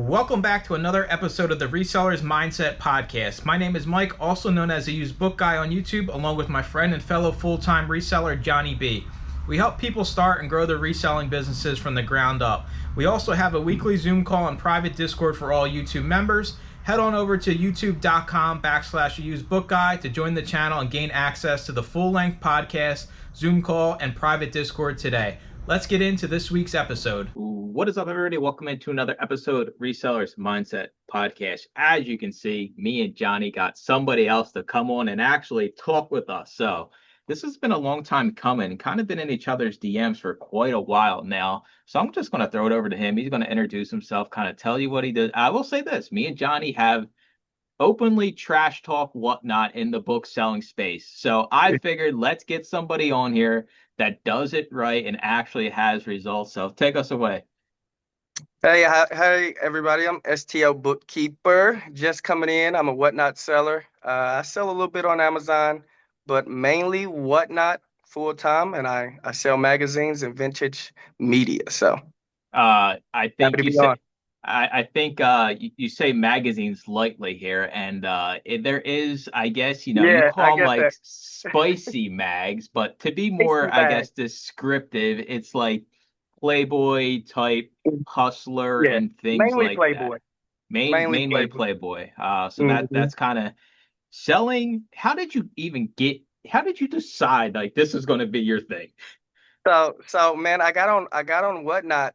Welcome back to another episode of the Resellers Mindset Podcast. My name is Mike, also known as the Used Book Guy on YouTube, along with my friend and fellow full-time reseller, Johnny B. We help people start and grow their reselling businesses from the ground up. We also have a weekly Zoom call and private Discord for all YouTube members. Head on over to youtube.com/usedbookguy to join the channel and gain access to the full-length podcast, Zoom call, and private Discord today. Let's get into this week's episode. What is up, everybody? Welcome into another episode of Resellers Mindset Podcast. As you can see, me and Johnny got somebody else to come on and actually talk with us. So this has been a long time coming, kind of been in each other's DMs for quite a while now. So I'm just going to throw it over to him. He's going to introduce himself, kind of tell you what he does. I will say this, me and Johnny have openly trash talk whatnot in the book selling space. So I figured let's get somebody on here that does it right and actually has results. So take us away. Hey, everybody. I'm STLbookeeper. Just coming in. I'm a whatnot seller. I sell a little bit on Amazon, but mainly whatnot full time, and I sell magazines and vintage media. So I happy think to you be say on. you say magazines lightly here, and there is, I guess, you Yeah, I call them get like that. spicy mags, but to be Tasty more, I bag. guess, descriptive, it's like Playboy type hustler Yeah, and things mainly like that. Playboy. Mainly Mainly Playboy. Playboy. So hmm that's kind of selling. How did you decide like this is going to be your thing? So man, I got on whatnot,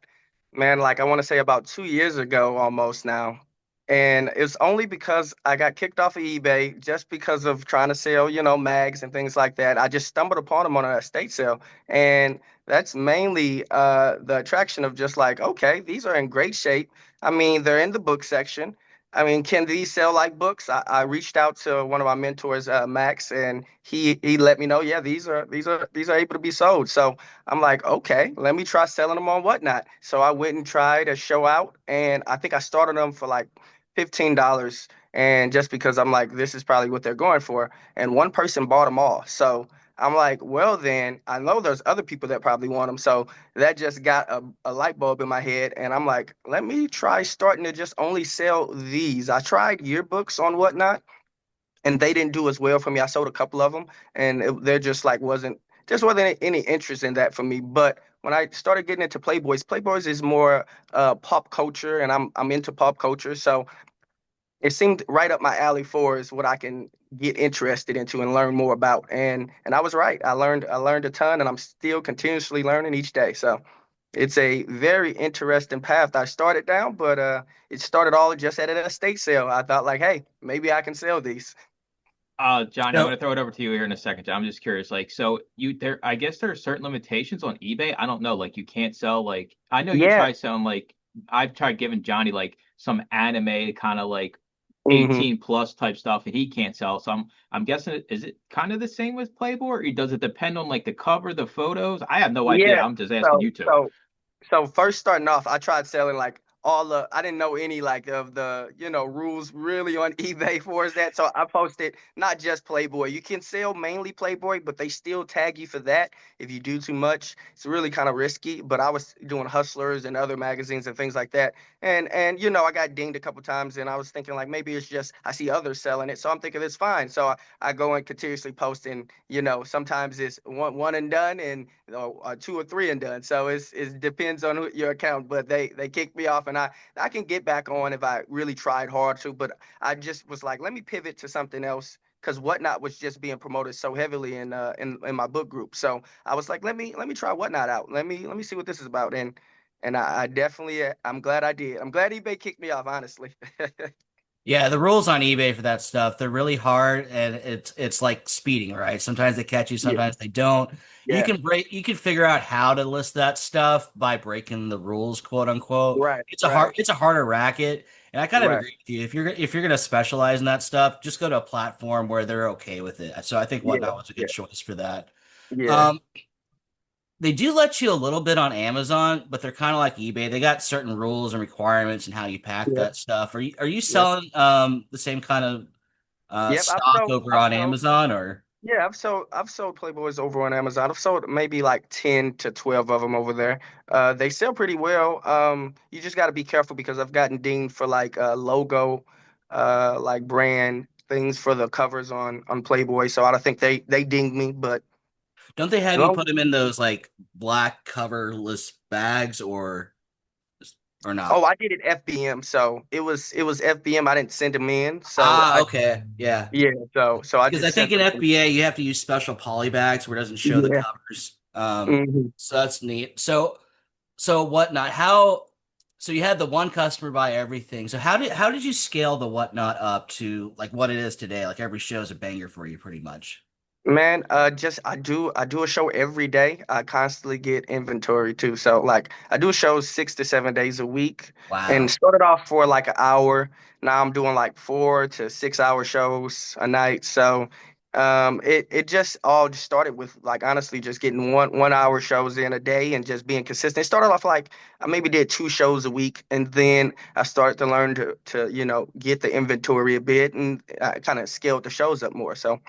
man, like I want to say about 2 years ago almost now. And it's only because I got kicked off of eBay just because of trying to sell, mags and things like that. I just stumbled upon them on an estate sale. And that's mainly the attraction of just like, okay, these are in great shape. I mean, they're in the book section. I mean, can these sell like books? I reached out to one of my mentors, Max, and he let me know, yeah, these are able to be sold. So I'm like, okay, let me try selling them on whatnot. So I went and tried a show out, and I think I started them for like $15. And just because I'm like, this is probably what they're going for. And one person bought them all. So I'm like, well, then I know there's other people that probably want them. So that just got a light bulb in my head. And I'm like, let me try starting to just only sell these. I tried yearbooks on whatnot and they didn't do as well for me. I sold a couple of them, and they're just like wasn't any interest in that for me. But when I started getting into Playboys is more pop culture, and I'm into pop culture, so it seemed right up my alley for is what I can get interested into and learn more about. And I was right. I learned a ton, and I'm still continuously learning each day. So it's a very interesting path I started down, but it started all just at an estate sale. I thought like, hey, maybe I can sell these. Johnny, I'm So going to throw it over to you here in a second. I'm just curious, like, so I guess there are certain limitations on eBay. I don't know, like, you can't sell, like, I know you Yeah. try selling, like, I've tried giving Johnny, like, some anime kind of like hmm 18 plus type stuff, and he can't sell. So I'm guessing, is it kind of the same with Playboy, or does it depend on, like, the cover, the photos? I have no idea. Yeah. I'm just asking So you two. so so first starting off, I tried selling like I didn't know any like of the, rules really on eBay for that. So I posted not just Playboy. You can sell mainly Playboy, but they still tag you for that if you do too much. It's really kind of risky. But I was doing Hustlers and other magazines and things like that. And I got dinged a couple times and I was thinking like maybe it's just I see others selling it. So I'm thinking it's fine. So I go and continuously post and sometimes it's one and done and two or three and done. So it depends on your account, but they kicked me off, and I can get back on if I really tried hard to. But I just was like, let me pivot to something else because whatnot was just being promoted so heavily in my book group. So I was like, let me try whatnot out. Let me see what this is about. And I definitely I'm glad I did. I'm glad eBay kicked me off, honestly. yeah, the rules on eBay for that stuff, they're really hard and it's like speeding, right? Sometimes they catch you, Yeah, sometimes they don't. yeah, You can figure out how to list that stuff by breaking the rules, quote unquote. right, right, It's a harder racket. And I kind of right. agree with you. If you're gonna specialize in that stuff, just go to a platform where they're okay with it. So I think Yeah, Whatnot was a good yeah, choice for that. yeah, Um, They do let you a little bit on Amazon, but they're kind of like eBay. They got certain rules and requirements and how you pack yeah, that stuff. Are you yeah. selling the same kind of Yep, stock over I've on sold. Amazon or? Yeah, I've sold Playboys over on Amazon. I've sold maybe like 10 to 12 of them over there. They sell pretty well. You just got to be careful because I've gotten dinged for like logo, like brand things for the covers on Playboy. So I don't think they dinged me, but Don't they as have you long put them in those like black coverless bags or oh, not? I did it FBM, so it was FBM. I didn't send them in, so Ah, I okay. Yeah. yeah, so I Because I just think sent in them. FBA you have to use special poly bags where it doesn't show the Yeah. covers. hmm So that's neat. So whatnot. So you had the one customer buy everything. So how did you scale the whatnot up to like what it is today? Like every show is a banger for you pretty much. Man, just I do a show every day. I constantly get inventory too. So like I do shows 6 to 7 days a week and Wow. started off for like an hour. Now I'm doing like 4 to 6 hour shows a night. So it just all just started with like honestly just getting one hour shows in a day and just being consistent. It started off like I maybe did 2 shows a week and then I started to learn to get the inventory a bit and I kind of scaled the shows up more. So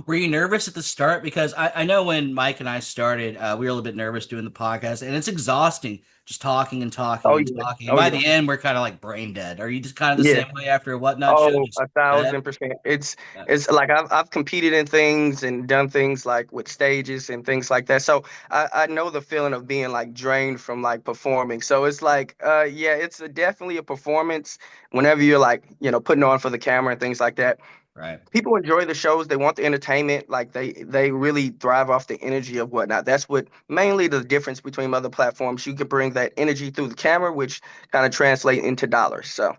Were you nervous at the start? Because I know when Mike and I started, we were a little bit nervous doing the podcast, and it's exhausting just talking and talking oh and yeah. talking. And Oh by yeah. the end, we're kind of like brain dead. Are you just kind of the Yeah. same way after a whatnot show? Oh, Just a dead? thousand percent. It's Yeah. it's like I've competed in things and done things like with stages and things like that. So I know the feeling of being like drained from like performing. So it's like yeah, definitely a performance whenever you're like, putting on for the camera and things like that. Right. People enjoy the shows, they want the entertainment, like they really thrive off the energy of whatnot. That's what mainly the difference between other platforms. You can bring that energy through the camera, which kind of translate into dollars. So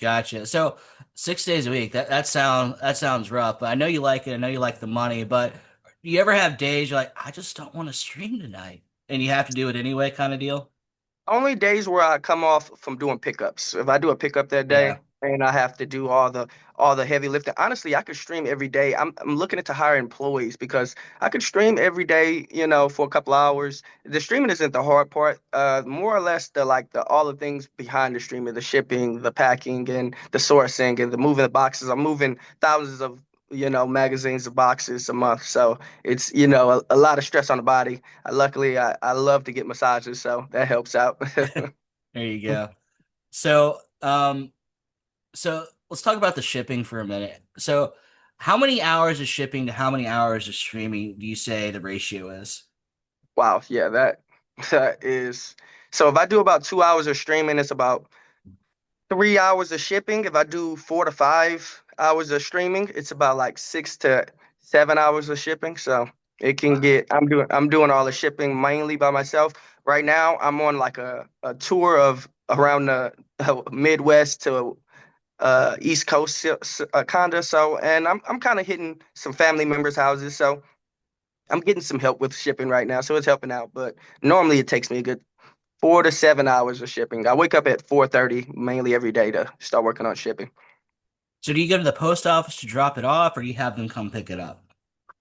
Gotcha. So 6 days a week, that sounds rough, but I know you like it. I know you like the money, but do you ever have days you're like, I just don't want to stream tonight, and you have to do it anyway, kind of deal? only days where I come off from doing pickups. If I do a pickup that Yeah. day and I have to do all the heavy lifting, honestly, I could stream every day. I'm looking to hire employees because I could stream every day, for a couple hours. The streaming isn't the hard part. More or less the all the things behind the streaming, the shipping, the packing, and the sourcing and the moving the boxes. I'm moving thousands of magazines of boxes a month, so it's a lot of stress on the body. Luckily, I love to get massages, so that helps out. There you go. So, so let's talk about the shipping for a minute. So, how many hours of shipping to how many hours of streaming do you say the ratio is? Wow, yeah, that is. So if I do about 2 hours of streaming, it's about 3 hours of shipping. If I do 4 to 5 hours of streaming, it's about like 6 to 7 hours of shipping. So it can Wow. get. I'm doing all the shipping mainly by myself. Right now, I'm on like a tour of around the Midwest to East Coast, kinda. So, and I'm kind of hitting some family members' houses. So I'm getting some help with shipping right now. So it's helping out. But normally it takes me a good 4 to 7 hours of shipping. I wake up at 4:30 mainly every day to start working on shipping. So, do you go to the post office to drop it off, or do you have them come pick it up?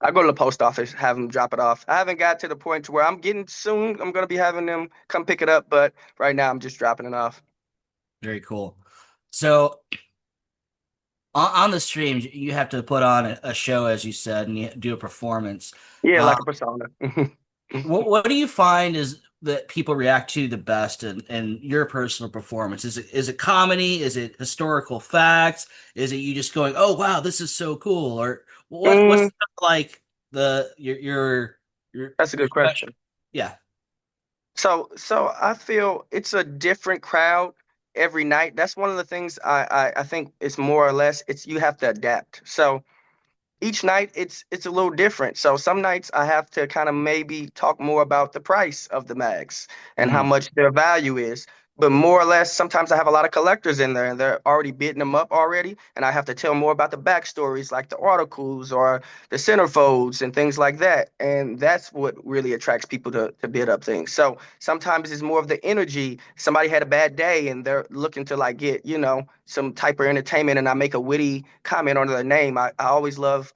I go to the post office, have them drop it off. I haven't got to the point to where I'm getting soon. I'm gonna be having them come pick it up, but right now I'm just dropping it off. Very cool. So, on the streams, you have to put on a show, as you said, and you do a performance. Yeah, Uh, like a persona. what do you find is that people react to the best in your personal performance? Is it comedy? Is it historical facts? Is it you just going, "Oh wow, this is so cool"? Or what's Mm, like the your that's a your good special? question. Yeah. So I feel it's a different crowd every night. That's one of the things I think it's more or less it's you have to adapt. So each night it's a little different. So some nights I have to kind of maybe talk more about the price of the mags and how Mm. much their value is. But more or less, sometimes I have a lot of collectors in there and they're already bidding them up already. And I have to tell more about the backstories, like the articles or the centerfolds and things like that. And that's what really attracts people to bid up things. So sometimes it's more of the energy. Somebody had a bad day and they're looking to like get, some type of entertainment and I make a witty comment under their name. I always love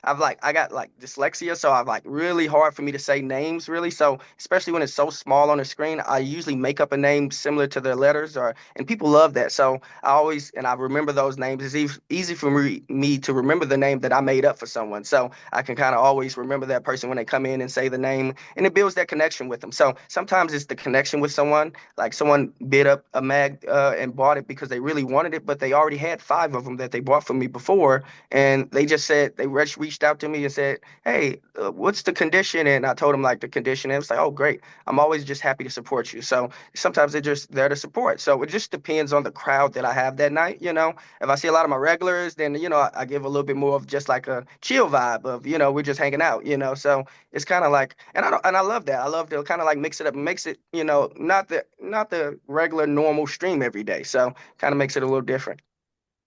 I got like dyslexia, so I've like really hard for me to say names really. So especially when it's so small on the screen, I usually make up a name similar to their letters, or and people love that. So I remember those names. It's easy for me to remember the name that I made up for someone. So I can kind of always remember that person when they come in and say the name, and it builds that connection with them. So sometimes it's the connection with someone, like someone bid up a mag and bought it because they really wanted it, but they already had five of them that they bought from me before, and they just said they reached out to me and said, "Hey, what's the condition?" And I told them like the condition. And it was like, "Oh, great! I'm always just happy to support you." So sometimes they're just there to support. So it just depends on the crowd that I have that night. If I see a lot of my regulars, then I give a little bit more of just like a chill vibe of we're just hanging out. So it's kind of like, and I love that. I love to kind of like mix it up and makes it not the regular normal stream every day. So kind of makes it a little different.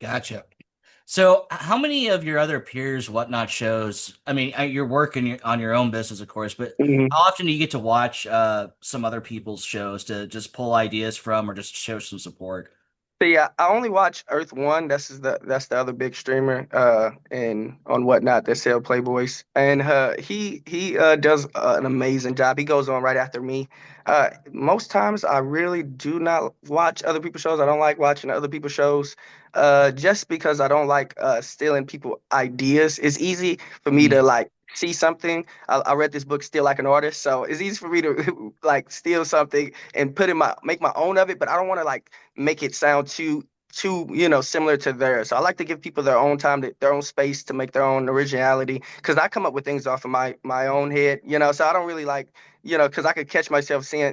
Gotcha. So, how many of your other peers, whatnot shows? I mean, you're working on your own business, of course, but how often do you get to watch some other people's shows to just pull ideas from or just show some support? So yeah, I only watch Earth One. That's the other big streamer and on Whatnot that sell Playboys, and he does an amazing job. He goes on right after me. Most times I really do not watch other people's shows. I don't like watching other people's shows, just because I don't like stealing people ideas. It's easy for me to Mhm. like see something. I read this book, Steal Like an Artist, so it's easy for me to like steal something and make my own of it, but I don't want to like make it sound too similar to theirs. So I like to give people their own time, their own space to make their own originality, because I come up with things off of my own head. So I don't really like, because I could catch myself seeing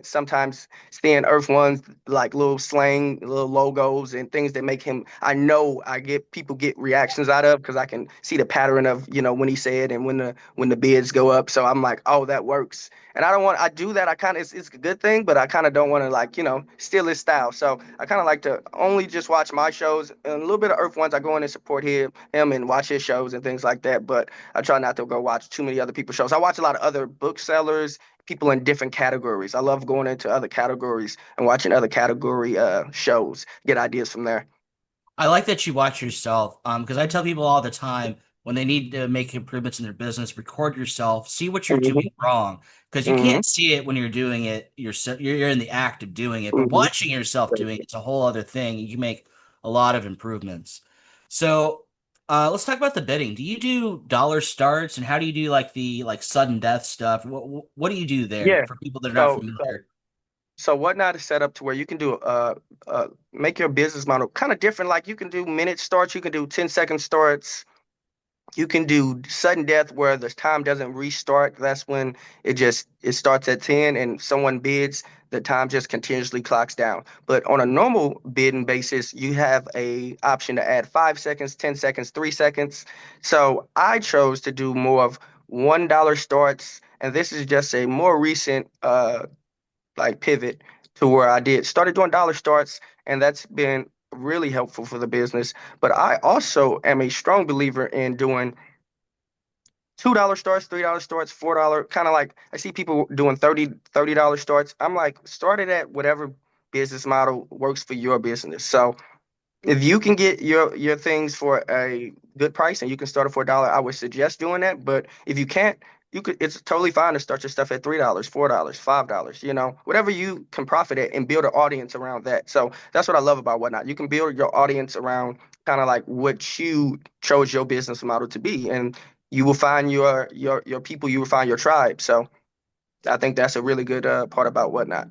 Earth One's like little slang, little logos and things that make him, I know I get people get reactions out of, because I can see the pattern of when he said and when the bids go up. So I'm like, oh, that works. And I do that. I kind of, it's a good thing, but I kind of don't want to like, steal his style. So I kind of like to only just watch my shows and a little bit of Earth Ones. I go in and support him and watch his shows and things like that. But I try not to go watch too many other people's shows. I watch a lot of other booksellers, people in different categories. I love going into other categories and watching other category shows, get ideas from there. I like that you watch yourself, because I tell people all the time when they need to make improvements in their business, record yourself, see what you're Hmm. doing wrong, because you Hmm. can't see it when you're doing it. You're in the act of doing it, but Hmm. watching yourself doing it's a whole other thing. You can make a lot of improvements. So, let's talk about the bidding. Do you do dollar starts, and how do you do like the sudden death stuff? What do you do there Yeah. for people that are not So, so familiar? So Whatnot is set up to where you can do make your business model kind of different. Like you can do minute starts, you can do 10-second starts, you can do sudden death where the time doesn't restart. That's when it starts at 10 and someone bids, the time just continuously clocks down. But on a normal bidding basis, you have a option to add 5 seconds, 10 seconds, 3 seconds. So I chose to do more of $1 starts, and this is just a more recent like pivot to where I did started doing dollar starts, and that's been really helpful for the business. But I also am a strong believer in doing $2 starts, $3 starts, $4, kind of like I see people doing $30 starts. I'm like, start it at whatever business model works for your business. So if you can get your things for a good price and you can start it for $1, I would suggest doing that. But if you can't, it's totally fine to start your stuff at $3, $4, $5, whatever you can profit at and build an audience around that. So that's what I love about Whatnot. You can build your audience around kind of like what you chose your business model to be, and you will find your people, you will find your tribe. So I think that's a really good part about Whatnot.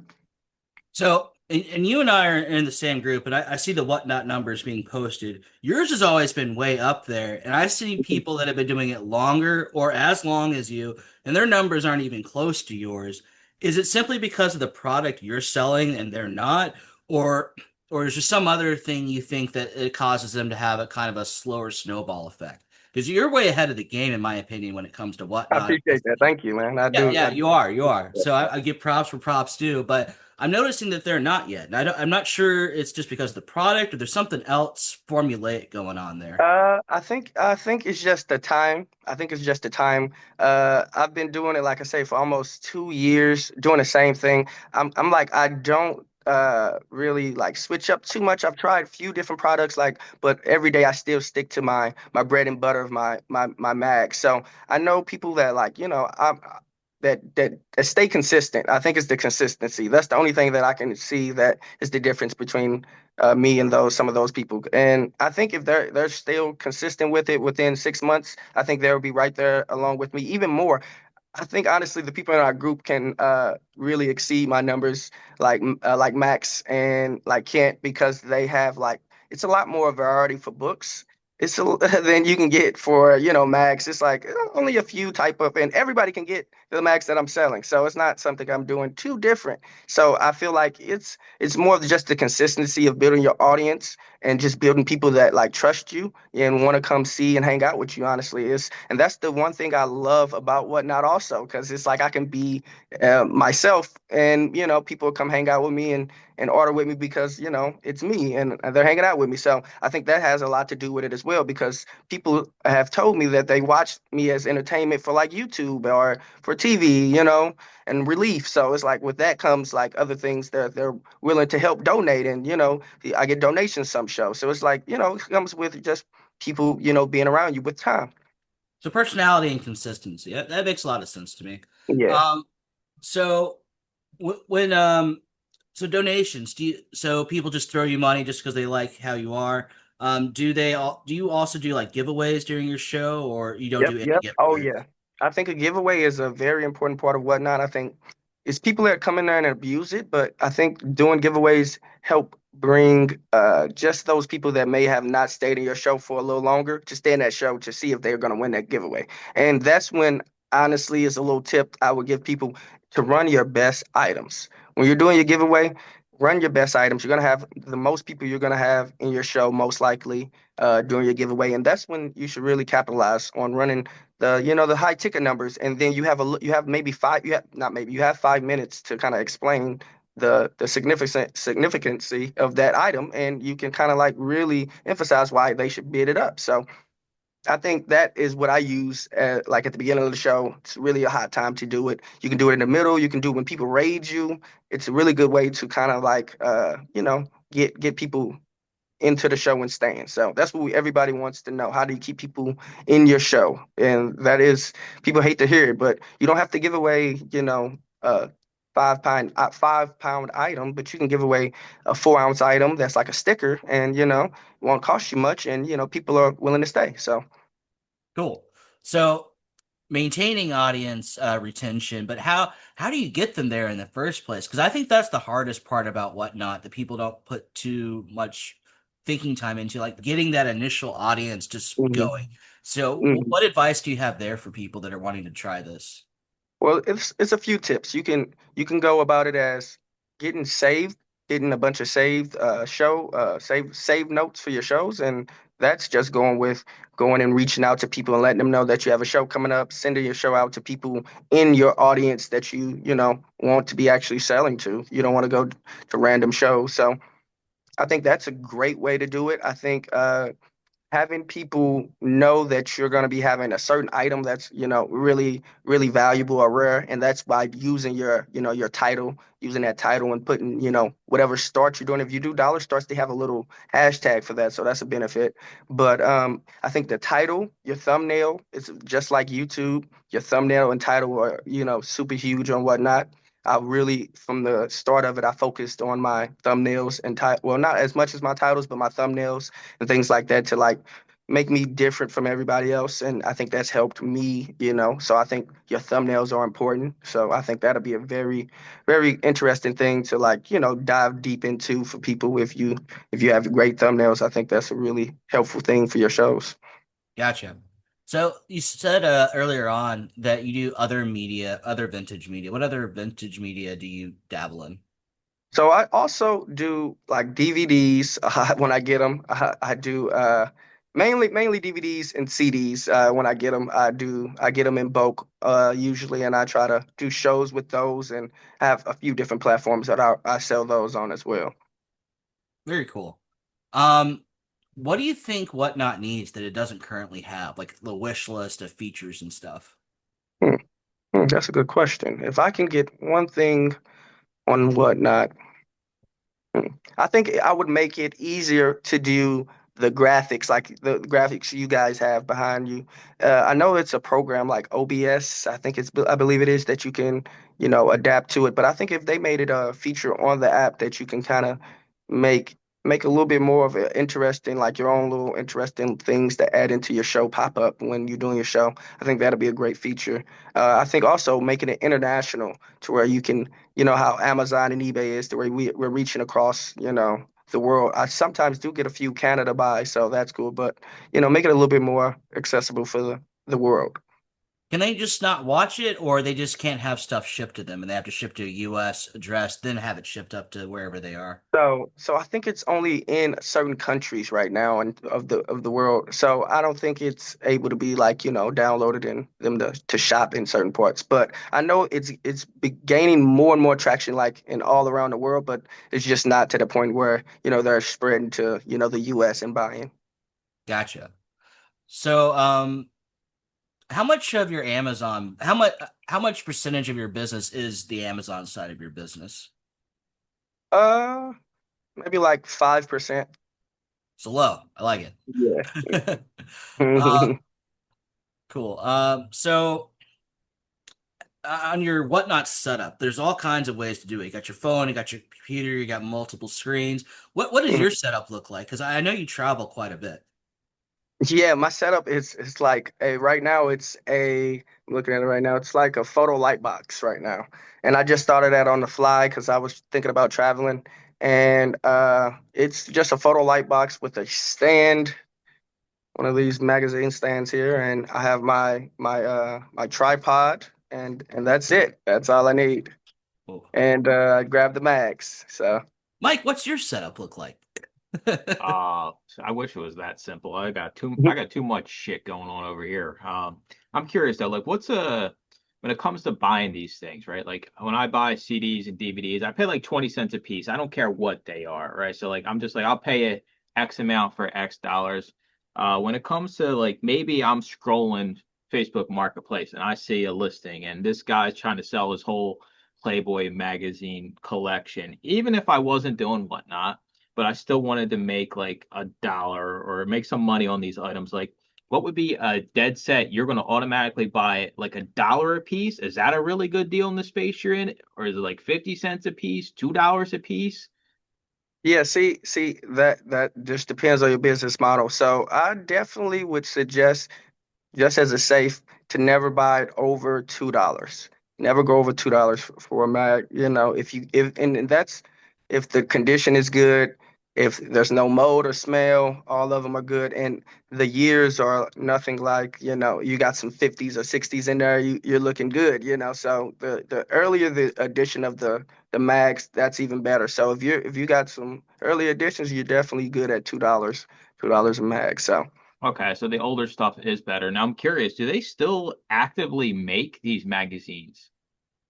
So, and you and I are in the same group, and I see the whatnot numbers being posted. Yours has always been way up there, and I see people that have been doing it longer or as long as you, and their numbers aren't even close to yours. Is it simply because of the product you're selling and they're not, or or is there some other thing you think that it causes them to have a kind of a slower snowball effect? Because you're way ahead of the game, in my opinion, when it comes to I whatnot. appreciate that. Thank you, man. I Yeah, do. yeah, you are, you are. So I give props for props due, but I'm noticing that they're not yet. And I'm not sure it's just because of the product or there's something else formulaic going on there. I think it's just the time. I think it's just the time. I've been doing it, like I say, for almost 2 years, doing the same thing. I'm like, I don't. really like switch up too much. I've tried a few different products, like, but every day I still stick to my bread and butter of my mag. So I know people that like, that stay consistent. I think it's the consistency. That's the only thing that I can see that is the difference between me and those some of those people. And I think if they're still consistent with it within 6 months, I think they'll be right there along with me, even more. I think honestly, the people in our group can really exceed my numbers, like Max and like Kent, because they have like it's a lot more variety for books. It's than you can get for Max. It's like only a few type of, and everybody can get the Max that I'm selling. So it's not something I'm doing too different. So I feel like it's more of just the consistency of building your audience and just building people that like trust you and want to come see and hang out with you. Honestly, is and that's the one thing I love about Whatnot also, because it's like I can be myself, and people come hang out with me and order with me because it's me and they're hanging out with me. So I think that has a lot to do with it as well, because people have told me that they watch me as entertainment for like YouTube or for TV, and relief. So it's like with that comes like other things that they're willing to help donate, and I get donations some shows. So it's like it comes with just people being around you with time. So personality and consistency. That makes a lot of sense to me. Yeah. Um, so when so donations, so people just throw you money just because they like how you are? Do you also do like giveaways during your show, or you don't Yep, do any yep. Oh giveaways? yeah. I think a giveaway is a very important part of Whatnot. I think it's people that come in there and abuse it, but I think doing giveaways help bring just those people that may have not stayed in your show for a little longer to stay in that show to see if they're going to win that giveaway. And that's when, honestly, is a little tip I would give people to run your best items. When you're doing your giveaway, run your best items. You're going to have the most people you're going to have in your show, most likely during your giveaway, and that's when you should really capitalize on running the high ticket numbers. And then you have maybe five you have not maybe you have 5 minutes to kind of explain the significancy of that item, and you can kind of like really emphasize why they should bid it up. So I think that is what I use like at the beginning of the show. It's really a hot time to do it. You can do it in the middle. You can do it when people raid you. It's a really good way to kind of like get people into the show and staying. So that's what everybody wants to know. How do you keep people in your show? And that is, people hate to hear it, but you don't have to give away, a 5 pound item, but you can give away a 4 ounce item that's like a sticker, and it won't cost you much, and people are willing to stay. So Cool. So maintaining audience retention, but how do you get them there in the first place? Because I think that's the hardest part about Whatnot that people don't put too much thinking time into, like getting that initial audience just mhm, going. So, mhm. what advice do you have there for people that are wanting to try this? Well, it's a few tips. You can go about it as getting saved, getting a bunch of saved save notes for your shows, and that's just going and reaching out to people and letting them know that you have a show coming up, sending your show out to people in your audience that you want to be actually selling to. You don't want to go to random shows. So I think that's a great way to do it. I think having people know that you're going to be having a certain item that's really really valuable or rare, and that's by using your title, using that title and putting whatever start you're doing. If you do dollar starts, they have a little hashtag for that, so that's a benefit. But I think the title, your thumbnail, is just like YouTube. Your thumbnail and title are super huge on Whatnot. I really, from the start of it, I focused on my thumbnails and well, not as much as my titles, but my thumbnails and things like that to like make me different from everybody else. And I think that's helped me. So I think your thumbnails are important. So I think that'll be a very, very interesting thing to like, dive deep into for people. If you have great thumbnails, I think that's a really helpful thing for your shows. Gotcha. So you said earlier on that you do other media, other vintage media. What other vintage media do you dabble in? So I also do like DVDs when I get them. I do mainly DVDs and CDs when I get them. I get them in bulk usually, and I try to do shows with those and have a few different platforms that I sell those on as well. Very cool. Um, what do you think Whatnot needs that it doesn't currently have, like the wish list of features and stuff? Hmm, that's a good question. If I can get one thing on Whatnot, I think I would make it easier to do the graphics, like the graphics you guys have behind you. I know it's a program like OBS. I believe it is that you can, adapt to it. But I think if they made it a feature on the app that you can kind of make make a little bit more of an interesting, like your own little interesting things to add into your show pop up when you're doing your show. I think that'll be a great feature. I think also making it international to where you can, how Amazon and eBay is, to where we're reaching across, the world. I sometimes do get a few Canada buys, so that's cool. But make it a little bit more accessible for the world. Can they just not watch it, or they just can't have stuff shipped to them and they have to ship to a US address, then have it shipped up to wherever they are? So I think it's only in certain countries right now and of the world. So I don't think it's able to be like, downloaded and them to shop in certain parts. But I know it's gaining more and more traction like in all around the world, but it's just not to the point where, they're spreading to, the US and buying. Gotcha. So, how much of your Amazon, how much percentage of your business is the Amazon side of your business? Uh, Maybe like 5%. So low. I like Yeah. it. Cool. So on your whatnot setup, there's all kinds of ways to do it. You got your phone, you got your computer, you got multiple screens. What does your setup look like? Because I know you travel quite a bit. Yeah, my setup is it's like a right now I'm looking at it right now. It's like a photo light box right now. And I just started that on the fly because I was thinking about traveling. And it's just a photo light box with a stand, one of these magazine stands here, and I have my tripod and that's it. That's all I need. Whoa. And I grab the mags. So Mike, what's your setup look like? I wish it was that simple. I got too much shit going on over here. I'm curious though, like when it comes to buying these things, right? Like when I buy CDs and DVDs, I pay like 20 cents a piece. I don't care what they are, right? So like I'm just like I'll pay a X amount for X dollars. When it comes to like maybe I'm scrolling Facebook Marketplace and I see a listing and this guy's trying to sell his whole Playboy magazine collection, even if I wasn't doing whatnot, but I still wanted to make like a dollar or make some money on these items. Like, what would be a dead set? You're going to automatically buy it like a dollar a piece. Is that a really good deal in the space you're in? Or is it like 50 cents a piece, $2 a piece? yeah, see that just depends on your business model. So I definitely would suggest just as a safe to never buy it over $2. Never go over $2 for a mag. If that's if the condition is good, if there's no mold or smell, all of them are good, and the years are nothing like, you got some 50s or 60s in there, you're looking good, So the earlier the addition of the mags, that's even better. So if you got some early additions, you're definitely good at $2 a mag. So. Okay, so the older stuff is better. Now I'm curious, do they still actively make these magazines?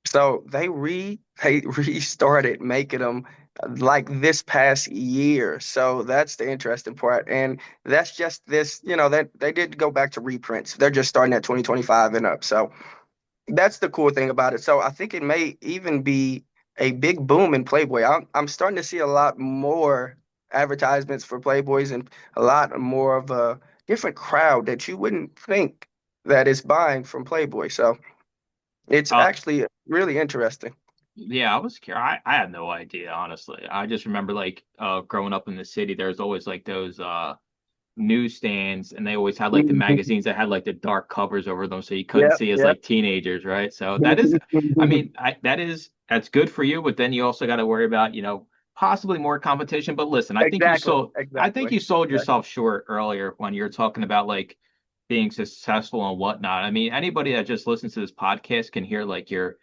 So they restarted making them like this past year. So that's the interesting part. And that's just this, that they did go back to reprints. They're just starting at 2025 and up. So that's the cool thing about it. So I think it may even be a big boom in Playboy. I'm starting to see a lot more advertisements for Playboys and a lot more of a different crowd that you wouldn't think that is buying from Playboy. So it's Uh, actually really interesting. yeah, I was curious. I had no idea, honestly. I just remember like growing up in the city, there's always like those newsstands and they always had like the Mhm. magazines that had like the dark covers over them so you couldn't Yep, see as yep. like teenagers, right? So that is, I mean, that's good for you, but then you also got to worry about, possibly more competition. But listen, Exactly, I think exactly, you sold exactly. yourself short earlier when you were talking about like being successful and whatnot. I mean, anybody that just listens to this podcast can hear like you're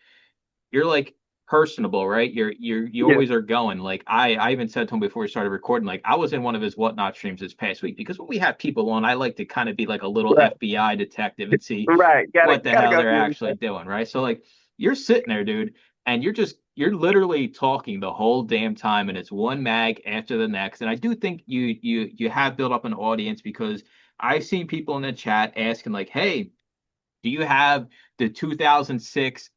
like personable, right? You Yeah, always are going. Like I even said to him before we started recording, like I was in one of his whatnot streams this past week because when we have people on, I like to kind of be like a little right, FBI detective and see right. Gotta what the gotta hell go they're through actually doing, right? So like you're sitting there, dude, and you're literally talking the whole damn time, and it's one mag after the next. And I do think you have built up an audience because I've seen people in the chat asking like, hey, do you have the 2006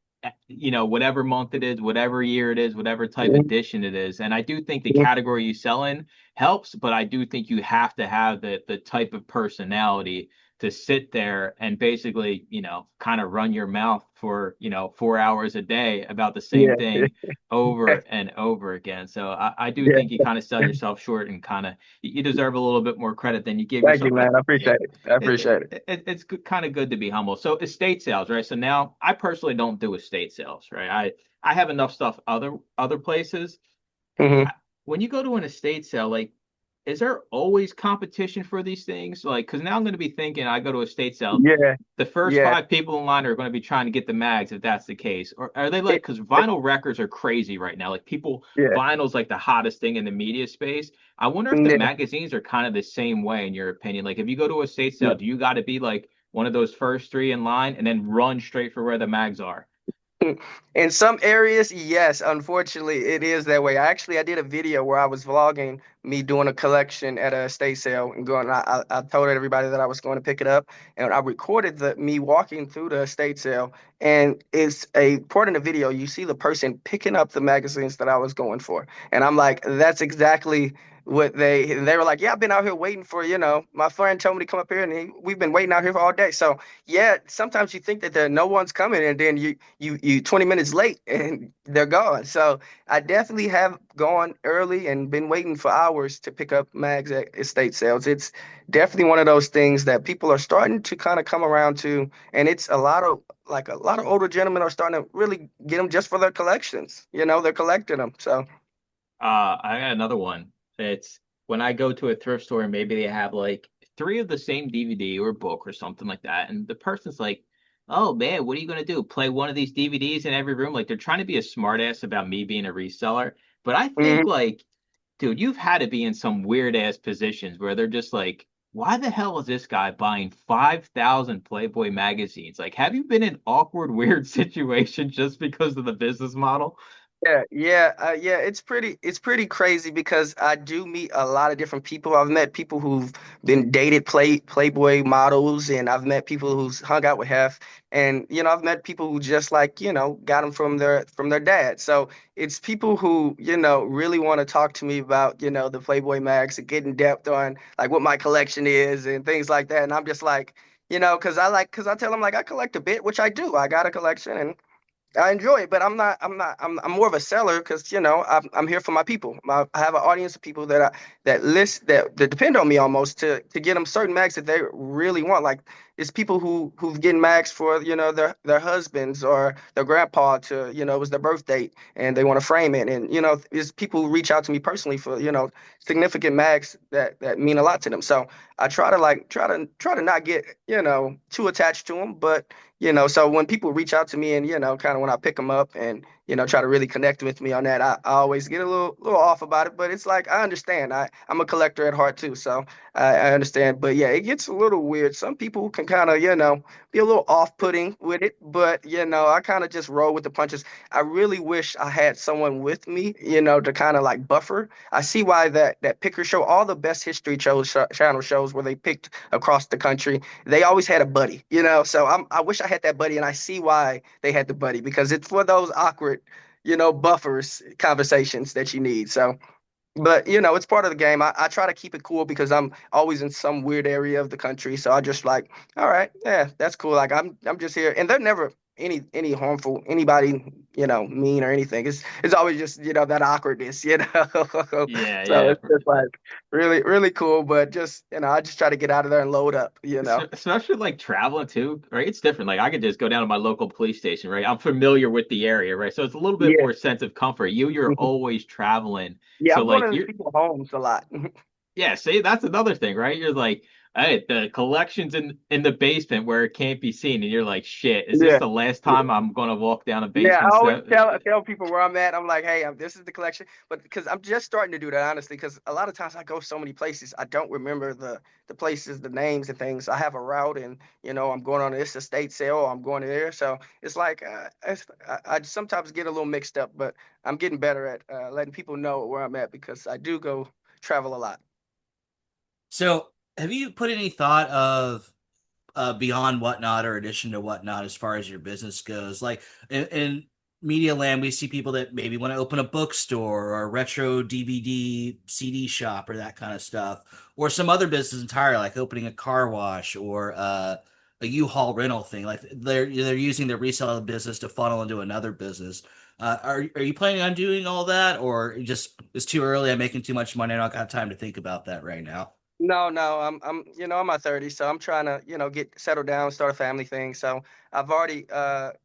whatever month it is, whatever year it is, whatever type edition it is. And I do think the category you sell in helps, but I do think you have to have the type of personality to sit there and basically, kind of run your mouth for, 4 hours a day about the same Yeah, thing over and over again. So I do yeah. think you kind of sell yourself short, and kind of you deserve a little bit more credit than you give Thank you, yourself. man. I appreciate it. I appreciate it. It's kind of good to be humble. So estate sales, right? So now I personally don't do estate sales, right? I have enough stuff other places. Hmm. When you go to an estate sale, like, is there always competition for these things? Like, because now I'm going to be thinking, I go to a estate sale, Yeah, the first yeah. five people in line are going to be trying to get the mags, if that's the case. Or are they like, It, because vinyl records are crazy right now. Like, yeah. vinyl's like the hottest thing in the media space. I wonder if the Yeah. magazines are kind of the same way, in your opinion. Like, if you go to a estate Yeah. sale, do you got to be like one of those first three in line and then run straight for where the mags are? In some areas, yes, unfortunately, it is that way. I did a video where I was vlogging me doing a collection at a estate sale and going. I told everybody that I was going to pick it up, and I recorded the me walking through the estate sale. And it's a part in the video. You see the person picking up the magazines that I was going for, and I'm like, that's exactly what they were like. Yeah, I've been out here waiting for my friend told me to come up here, and we've been waiting out here for all day. So yeah, sometimes you think that there no one's coming, and then you 20 minutes late and they're gone. So I definitely have gone early and been waiting for hours to pick up mags at estate sales. It's definitely one of those things that people are starting to kind of come around to, and it's a lot of older gentlemen are starting to really get them just for their collections. They're collecting them. So I got another one. It's when I go to a thrift store and maybe they have like three of the same DVD or book or something like that, and the person's like, "Oh man, what are you gonna do? Play one of these DVDs in every room?" Like, they're trying to be a smartass about me being a reseller, but I think, mhm. like, dude, you've had to be in some weird ass positions where they're just like, "Why the hell is this guy buying 5,000 Playboy magazines?" Like, have you been in awkward, weird situations just because of the business model? Yeah. It's pretty crazy because I do meet a lot of different people. I've met people who've been dated Playboy models, and I've met people who's hung out with Hef, and I've met people who just like got them from their dad. So it's people who really want to talk to me about the Playboy mags and get in depth on like what my collection is and things like that. And I'm just like, because I tell them like I collect a bit, which I do. I got a collection and I enjoy it, but I'm more of a seller because I'm here for my people. I have an audience of people that depend on me almost to get them certain mags that they really want. Like it's people who've getting mags for their husbands or their grandpa to it was their birth date and they want to frame it. And it's people who reach out to me personally for significant mags that mean a lot to them. So I try to try to not get too attached to them, but so when people reach out to me and, kind of when I pick them up and, try to really connect with me on that, I always get a little off about it, but it's like, I understand. I'm a collector at heart too. So I understand. But yeah, it gets a little weird. Some people can kind of, be a little off-putting with it, but, I kind of just roll with the punches. I really wish I had someone with me, to kind of like buffer. I see why that picker show, all the best history channel shows where they picked across the country, they always had a buddy, So I wish I had that buddy, and I see why they had the buddy because it's for those awkward, buffers conversations that you need. So, but it's part of the game. I try to keep it cool because I'm always in some weird area of the country. So I just like, all right, yeah, that's cool. Like I'm just here, and they're never any harmful anybody, mean or anything. It's always just that awkwardness, Yeah, So yeah. it's just like really really cool. But just I just try to get out of there and load up. Especially like traveling too, right? It's different. Like, I could just go down to my local police station, right? I'm familiar with the area, right? So it's a little bit Yeah. more sense of comfort. You're always traveling. Yeah, So I'm going like into you're people's homes a lot. yeah, see, that's another thing, right? You're like, hey, the collection's in the basement where it can't be seen, and you're like, shit, is this Yeah. the last time I'm gonna walk down a Yeah, basement I always step? tell people where I'm at. I'm like, hey, this is the collection, but because I'm just starting to do that honestly, because a lot of times I go so many places, I don't remember the places, the names and things. I have a route, and I'm going on this estate sale, I'm going to there, so it's like I sometimes get a little mixed up, but I'm getting better at letting people know where I'm at because I do go travel a lot. So, have you put any thought of beyond Whatnot or addition to Whatnot as far as your business goes? Like in media land, we see people that maybe want to open a bookstore or a retro DVD CD shop or that kind of stuff, or some other business entirely, like opening a car wash or a U-Haul rental thing. Like they're using their resale business to funnel into another business. Are you planning on doing all that, or just it's too early? I'm making too much money. I don't got time to think about that right now. No, I'm in my 30s, so I'm trying to, get settled down, start a family thing. So I've already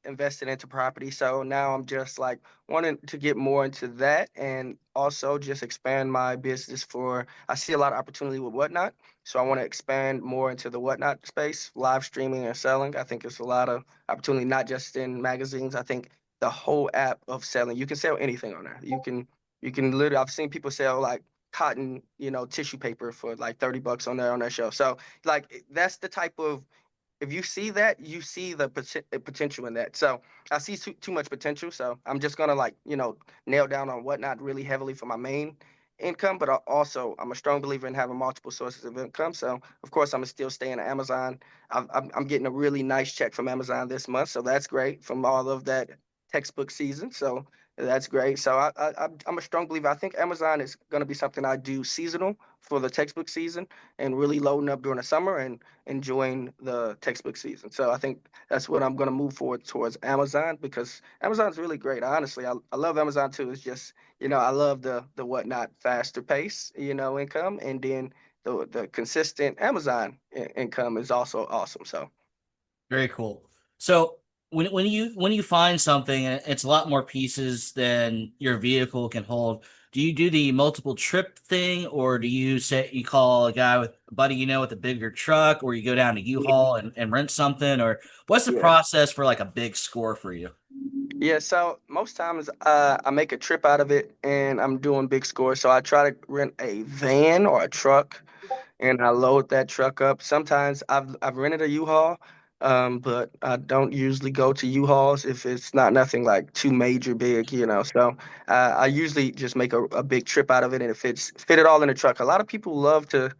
invested into property. So now I'm just like wanting to get more into that and also just expand my business for I see a lot of opportunity with Whatnot. So I want to expand more into the Whatnot space, live streaming and selling. I think it's a lot of opportunity, not just in magazines. I think the whole app of selling, you can sell anything on there. You can literally I've seen people sell like cotton, tissue paper for like 30 bucks on their shelf. So like that's the type of if you see that, you see the potential in that. So I see too much potential. So I'm just gonna like, nail down on Whatnot really heavily for my main income, but also I'm a strong believer in having multiple sources of income. So of course I'm gonna still stay in Amazon. I'm getting a really nice check from Amazon this month, so that's great from all of that textbook season. So that's great. So I'm a strong believer. I think Amazon is going to be something I do seasonal for the textbook season and really loading up during the summer and enjoying the textbook season. So I think that's what I'm going to move forward towards Amazon because Amazon's really great. Honestly, I love Amazon too. It's just, I love the whatnot faster pace, income. And then the consistent Amazon income is also awesome. So Very cool. So when you find something and it's a lot more pieces than your vehicle can hold, do you do the multiple trip thing, or do you say you call a guy with a buddy with a bigger truck, or you go down to U-Haul and rent something, or what's the yeah. process for like a big score for you? Yeah, so most times I make a trip out of it and I'm doing big scores. So I try to rent a van or a truck and I load that truck up. Sometimes I've rented a U-Haul, but I don't usually go to U-Hauls if it's not nothing like too major big, So I usually just make a big trip out of it and if it's fit it all in the truck. A lot of people love to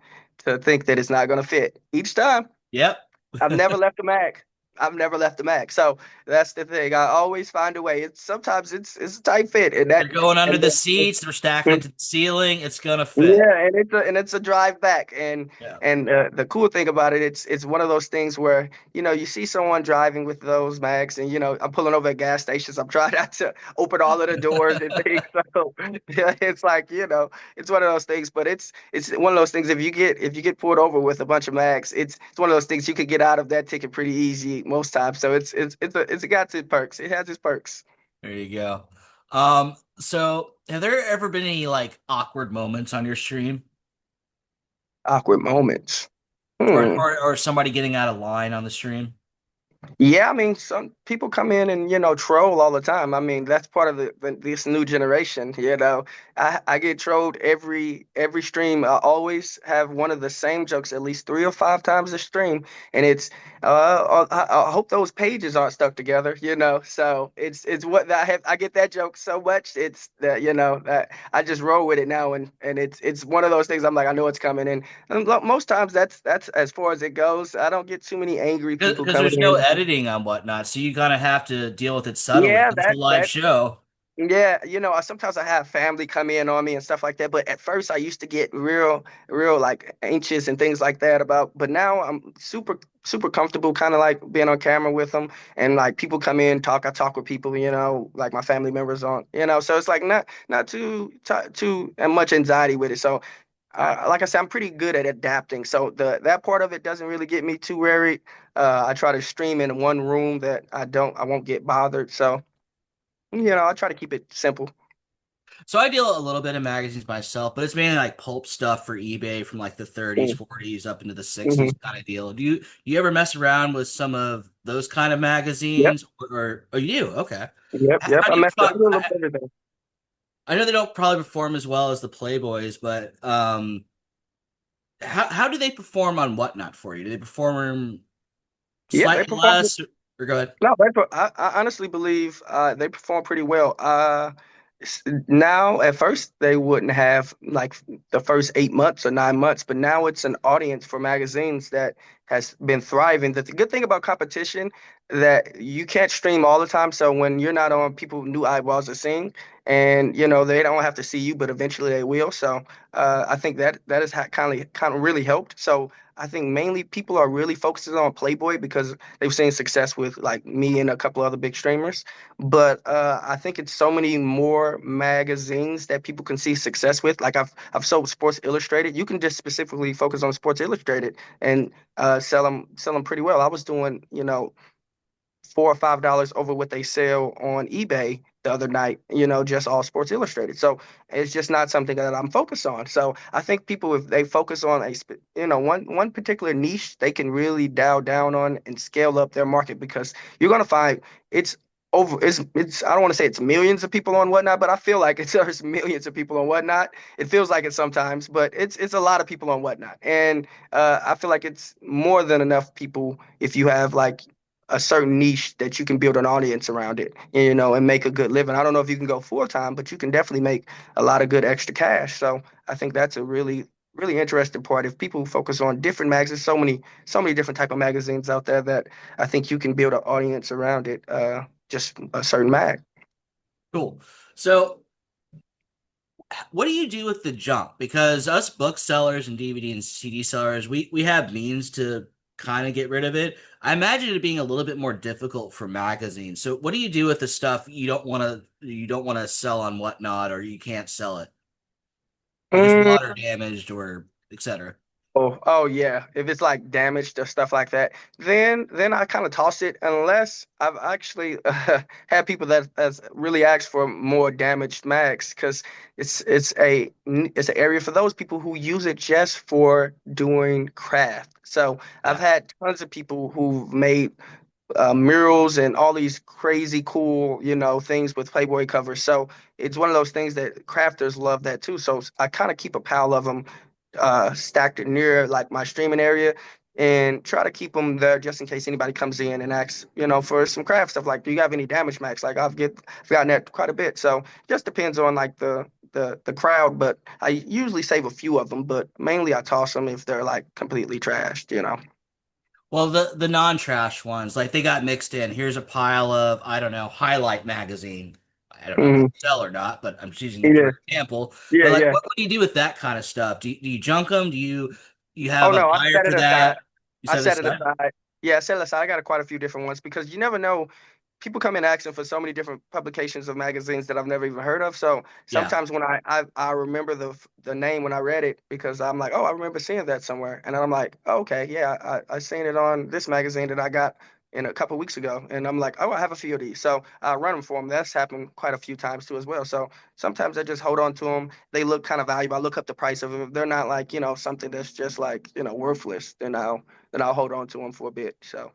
think that it's not gonna fit. Each time Yep. I've never left the Mac. I've never left the Mac. So that's the thing. I always find a way. It's sometimes it's a tight fit, and They're that going under and the seats, they're stacking then, it to the ceiling, it's gonna fit. yeah, and it's a drive back, and Yeah. and the cool thing about it, it's one of those things where you see someone driving with those mags, and I'm pulling over at gas stations. I'm trying not to open all of the doors and things. So yeah, it's like it's one of those things. But it's one of those things. If you get pulled over with a bunch of mags, it's one of those things you could get out of that ticket pretty easy most times. So it's got its perks. It has its perks. There you go. So have there ever been any like awkward moments on your stream? Awkward moments. Or, Hmm. or somebody getting out of line on the stream? Yeah, I mean, some people come in and troll all the time. I mean, that's part of this new generation. I get trolled every stream. I always have one of the same jokes at least 3 or 5 times a stream, and it's I hope those pages aren't stuck together. So it's what I have. I get that joke so much. It's that that I just roll with it now, and it's one of those things. I'm like, I know it's coming, and most times that's as far as it goes. I don't get too many angry people Because coming there's no in. editing on whatnot, so you kind of have to deal with it subtly. Yeah, It's a live show. yeah, sometimes I have family come in on me and stuff like that. But at first, I used to get real like anxious and things like that but now I'm super, super comfortable, kind of like being on camera with them. And like people come in, I talk with people, like my family members So it's like not too much anxiety with it. So, like I said, I'm pretty good at adapting. So that part of it doesn't really get me too worried. I try to stream in one room that I won't get bothered. So. I try to keep it simple. So I deal a little bit in magazines myself, but it's mainly like pulp stuff for eBay from like the 30s, Mm-hmm. 40s up into the 60s Mm-hmm. kind of deal. Do you ever mess around with some of those kind of Yep. magazines, or oh you do? Okay. Yep. Yep. How do you I find? do a little bit of everything. I know they don't probably perform as well as the Playboys, but how do they perform on Whatnot for you? Do they perform Yeah, they slightly perform. less, or go ahead? No, I honestly believe they perform pretty well. Now at first they wouldn't have like the first 8 months or 9 months, but now it's an audience for magazines that has been thriving. The good thing about competition that you can't stream all the time, so when you're not on, people new eyeballs are seeing, and they don't have to see you, but eventually they will. So I think that has kind of really helped. So I think mainly people are really focusing on Playboy because they've seen success with like me and a couple other big streamers. But I think it's so many more magazines that people can see success with. Like I've sold Sports Illustrated. You can just specifically focus on Sports Illustrated and sell them pretty well. I was doing, $4 or $5 over what they sell on eBay the other night, just all Sports Illustrated. So it's just not something that I'm focused on. So I think people, if they focus on one particular niche, they can really dial down on and scale up their market because you're gonna find it's it's I don't want to say it's millions of people on Whatnot, but I feel like there's millions of people on Whatnot. It feels like it sometimes, but it's a lot of people on Whatnot, and I feel like it's more than enough people if you have like a certain niche that you can build an audience around it, and make a good living. I don't know if you can go full time, but you can definitely make a lot of good extra cash. So I think that's a really, really interesting part. If people focus on different magazines, so many different type of magazines out there that I think you can build an audience around it. Just a certain mag. Cool. So what do you do with the junk? Because us booksellers and DVD and CD sellers, we have means to kind of get rid of it. I imagine it being a little bit more difficult for magazines. So what do you do with the stuff you don't want to sell on Whatnot, or you can't sell it? Like it's water damaged or etc. Oh yeah. If it's like damaged or stuff like that, then I kind of toss it unless I've actually had people that has really asked for more damaged mags because it's an area for those people who use it just for doing craft. So I've Yeah. had tons of people who've made murals and all these crazy cool, things with Playboy covers. So it's one of those things that crafters love that too. So I kind of keep a pile of them stacked near like my streaming area and try to keep them there just in case anybody comes in and asks, for some craft stuff. Like, do you have any damage max? Like I've gotten that quite a bit. So just depends on like the crowd, but I usually save a few of them, but mainly I toss them if they're like completely trashed. Well, the non-trash ones, like they got mixed in. Here's a pile of, I don't know, Highlight magazine. I don't know if they Hmm. sell or not, but I'm just using it Yeah, for example. yeah, But like, yeah. what do you do with that kind of stuff? Do you junk them? Do you Oh have a no, I buyer set for it aside. that? You I set it set it aside? aside. Yeah, I set it aside. I got quite a few different ones because you never know. People come in asking for so many different publications of magazines that I've never even heard of. So Yeah. sometimes when I remember the name when I read it because I'm like, oh, I remember seeing that somewhere, and then I'm like, oh, okay, yeah, I seen it on this magazine that I got in a couple weeks ago, and I'm like, oh, I have a few of these, so I run them for them. That's happened quite a few times too as well. So sometimes I just hold on to them. They look kind of valuable. I look up the price of them. If they're not like something that's just like worthless, then I'll hold on to them for a bit. So.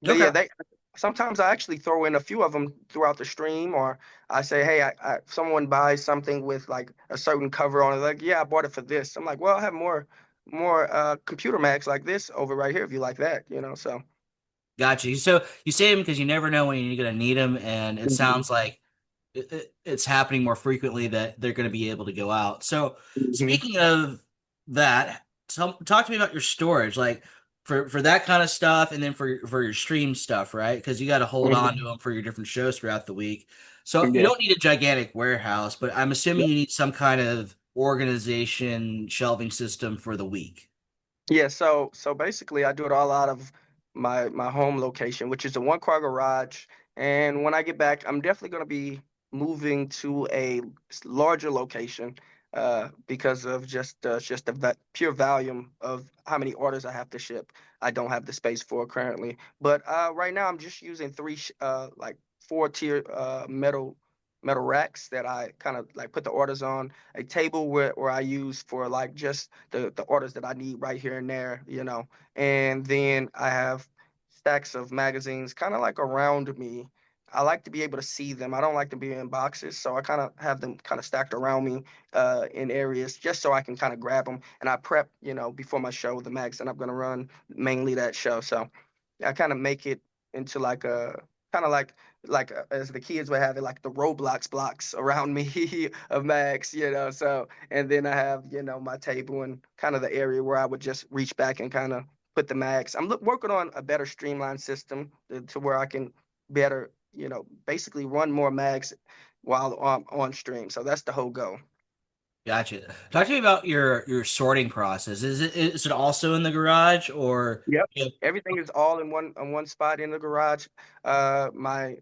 But yeah, Okay. they sometimes I actually throw in a few of them throughout the stream, or I say, hey, someone buys something with like a certain cover on it, like, yeah, I bought it for this. I'm like, well, I have more computer mags like this over right here if you like that. So Gotcha. So you save them because you never know when you're going to need them, and it Mhm. sounds like it's happening more frequently that they're going to be able to go out. So Mhm. speaking of that, talk to me about your storage, like for that kind of stuff, and then for your stream stuff, right? Because you got to hold on to Mhm. them for your different shows throughout the week. So you Yeah. don't need a gigantic warehouse, but I'm assuming you need some kind of organization shelving system for the week. Yeah, so basically I do it all out of my home location, which is a one car garage. And when I get back, I'm definitely going to be moving to a larger location because of just the pure volume of how many orders I have to ship. I don't have the space for currently. But right now I'm just using like 4 tier metal racks that I kind of like put the orders on a table where I use for like just the orders that I need right here and there. And then I have stacks of magazines kind of like around me. I like to be able to see them. I don't like to be in boxes, so I kind of have them kind of stacked around me in areas just so I can kind of grab them. And I prep, before my show, the mags that I'm gonna run, mainly that show. So I kind of make it into like a kind of like like as the kids would have it, like the Roblox blocks around me of mags, So, and then I have, my table and kind of the area where I would just reach back and kind of put the mags. I'm working on a better streamlined system to where I can better, basically run more mags while on stream. So that's the whole goal. Gotcha. Talk to me about your sorting process. Is it also in the garage or? Yep. Yep. Everything is all in one spot in the garage. I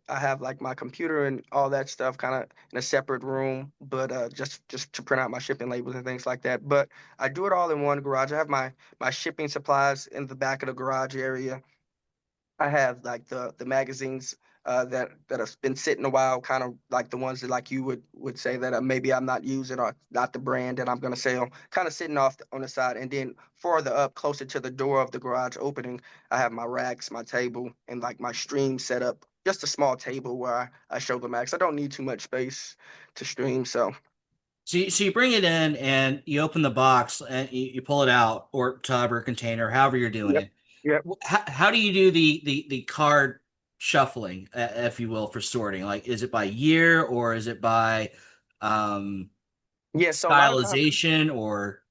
have like my computer and all that stuff kind of in a separate room, but just to print out my shipping labels and things like that. But I do it all in one garage. I have my shipping supplies in the back of the garage area. I have like the magazines that have been sitting a while, kind of like the ones that like you would say that maybe I'm not using or not the brand that I'm gonna sell, kind of sitting off on the side. And then farther up, closer to the door of the garage opening, I have my racks, my table, and like my stream set up. Just a small table where I show the max. I don't need too much space to stream, so. So you bring it in and you open the box and you pull it out or tub or container, however you're doing Yep. it. Yep. How do you do the card shuffling, if you will, for sorting? Like, is it by year or is it by um, Yeah. So stylization or?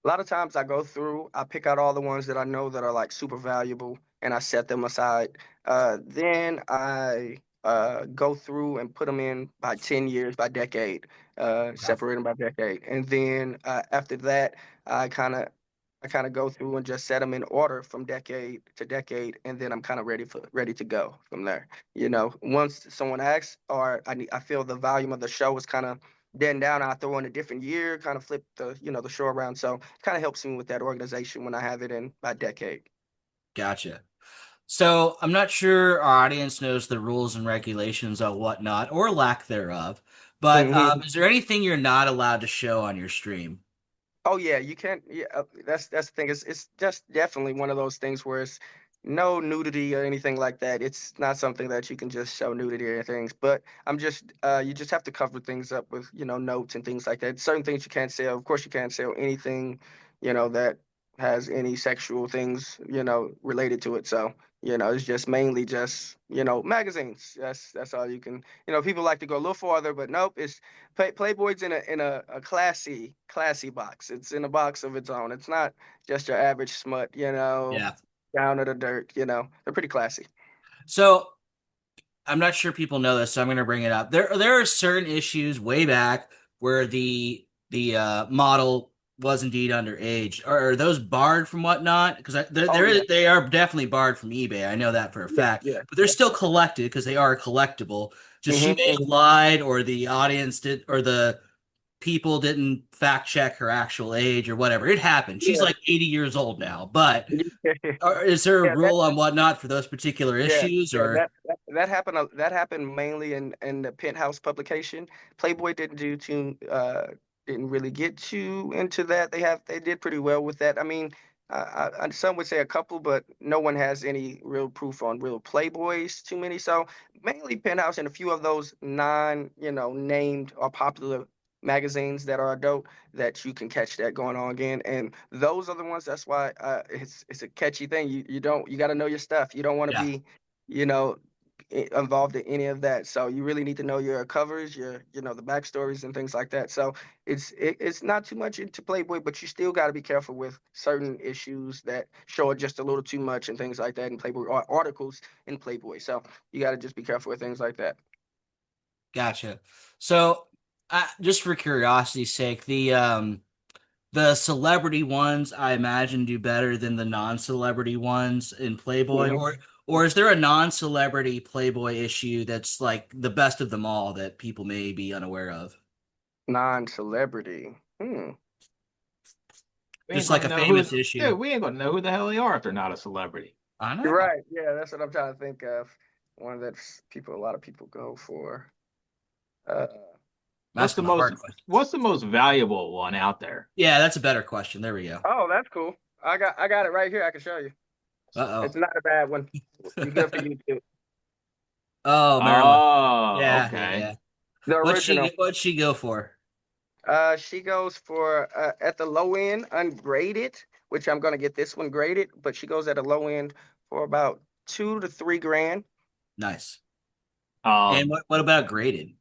a lot of times I go through, I pick out all the ones that I know that are like super valuable and I set them aside. Then I go through and put them in by 10 years, by decade, separate them by decade. And then after that, I kind of I kind of go through and just set them in order from decade to decade, and then I'm kind of ready to go from there. Once someone asks, or I feel the volume of the show is kind of then down, I throw in a different year, kind of flip the show around. So it kind of helps me with that organization when I have it in by decade. Gotcha. So I'm not sure our audience knows the rules and regulations of whatnot or lack thereof, but Hmm. is there anything you're not allowed to show on your stream? Oh yeah, you can't. Yeah, that's the thing. It's just definitely one of those things where it's no nudity or anything like that. It's not something that you can just show nudity or things. But you just have to cover things up with notes and things like that. Certain things you can't sell. Of course, you can't sell anything that has any sexual things related to it. So it's just mainly just magazines. That's all you can. People like to go a little farther, but nope. Playboy's in a classy box. It's in a box of its own. It's not just your average smut, Yeah. down to the dirt. They're pretty classy. So I'm not sure people know this, so I'm going to bring it up. There are certain issues way back where the model was indeed underage. Are those barred from whatnot? Because Oh yeah, they are definitely barred from eBay. I know that for a yeah, fact. yeah, But they're yeah. still collected because they are collectible. Just she Hmm. may have lied, or the audience did, or the people didn't fact check her actual age or whatever. It happened. She's Yeah, like 80 years old now. But yeah. is there a Yeah, rule on whatnot for those particular Yeah, issues, yeah, or? that happened. That happened mainly in the Penthouse publication. Playboy didn't really get too into that. They did pretty well with that. I mean, some would say a couple, but no one has any real proof on real Playboys. Too many. So mainly Penthouse and a few of those named or popular magazines that are adult that you can catch that going on again. And those are the ones. That's why it's a catchy thing. You got to know your stuff. You don't want to Yeah. be you know, involved in any of that. So you really need to know your covers, the backstories and things like that. So it's not too much into Playboy, but you still got to be careful with certain issues that show it just a little too much and things like that in Playboy or articles in Playboy. So you got to just be careful with things like that. Gotcha. So, just for curiosity's sake, the celebrity ones I imagine do better than the non-celebrity ones in Playboy, Mhm. or is there a non-celebrity Playboy issue that's like the best of them all that people may be unaware of? Non-celebrity. We ain't Just like gonna a know who. famous issue. Dude, we ain't gonna know who the hell they are if they're not a celebrity. I You're know. right. Yeah, that's what I'm trying to think of. One that a lot of people go for. Uh, I'm What's the asking the most hard questions. What's the most valuable one out there? Yeah, that's a better question. There we go. oh, that's cool. I got it right here. I can show you. Uh-oh. It's not a bad one. Be good for you too. Oh, Marilyn. Oh, Yeah, yeah, okay. yeah. The original. What'd she go for? She goes for at the low end, ungraded, which I'm gonna get this one graded, but she goes at a low end for about 2 to 3 grand. Nice. And Um, what about graded?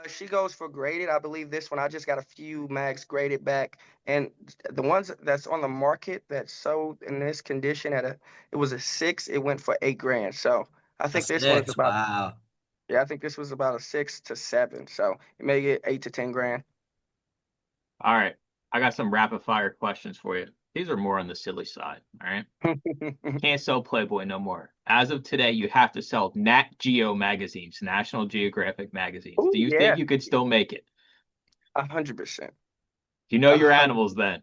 She goes for graded. I believe this one. I just got a few mags graded back, and the ones that's on the market that sold in this condition it was a 6. It went for 8 grand. So I A think this one's six. about, Wow. yeah, I think this was about a 6 to 7. So it may get 8 to 10 grand. all right. I got some rapid fire questions for you. These are more on the silly side. All right. Can't sell Playboy no more. As of today, you have to sell Nat Geo magazines, National Geographic magazines. Oh Do you think yeah, you could still make it? 100%. Do you know A your hundred. animals then?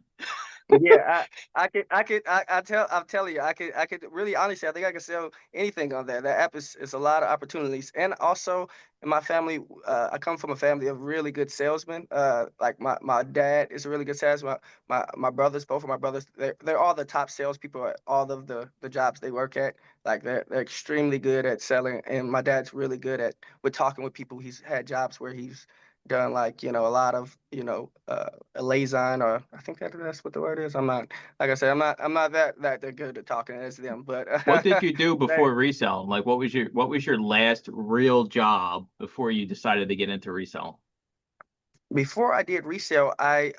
Yeah, I'm telling you, I could really honestly, I think I could sell anything on there. That app is a lot of opportunities. And also in my family, I come from a family of really good salesmen. Like my dad is a really good salesman. My brothers, both of my brothers, they're all the top salespeople at all of the jobs they work at. Like they're extremely good at selling. And my dad's really good at with talking with people. He's had jobs where he's done like, a lot of, a liaison, or I think that's what the word is. I'm not, like I said, I'm not that good at talking as them, but What did you do they, before reselling? Like what was your last real job before you decided to get into reselling? before I did resale, I